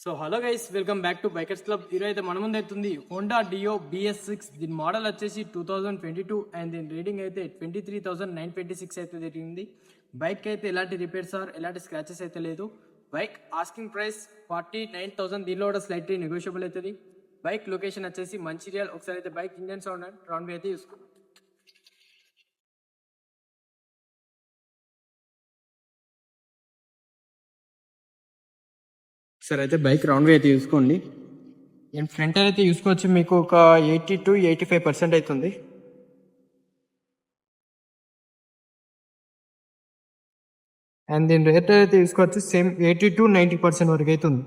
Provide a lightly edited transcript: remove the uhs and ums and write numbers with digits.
So hello guys, welcome back to bikers club. ఈరోజు అయితే మన ముందు అవుతుంది హోండా డియో BS6. దీని మోడల్ వచ్చేసి 2022 అండ్ దీని రీడింగ్ అయితే 23,926 అయితే జరిగింది. బైక్ అయితే ఎలాంటి రిపేర్స్ ఎలాంటి స్క్రాచెస్ అయితే లేదు. Bike asking price 49,000. దీనిలో కూడా స్లైట్లీ నెగోషియబుల్ అవుతుంది. బైక్ లొకేషన్ వచ్చేసి మంచిర్యాల. ఒకసారి అయితే bike engine sound and round అయితే చూసుకుంటాం. సరే అయితే బైక్ రౌండ్ అయితే చూసుకోండి. అండ్ ఫ్రంట్ అయితే చూసుకోవచ్చు, మీకు ఒక 80 to 85% అవుతుంది. అండ్ దీని రేట్ అయితే తీసుకోవచ్చు సేమ్ 80 to 90% వరకు అవుతుంది.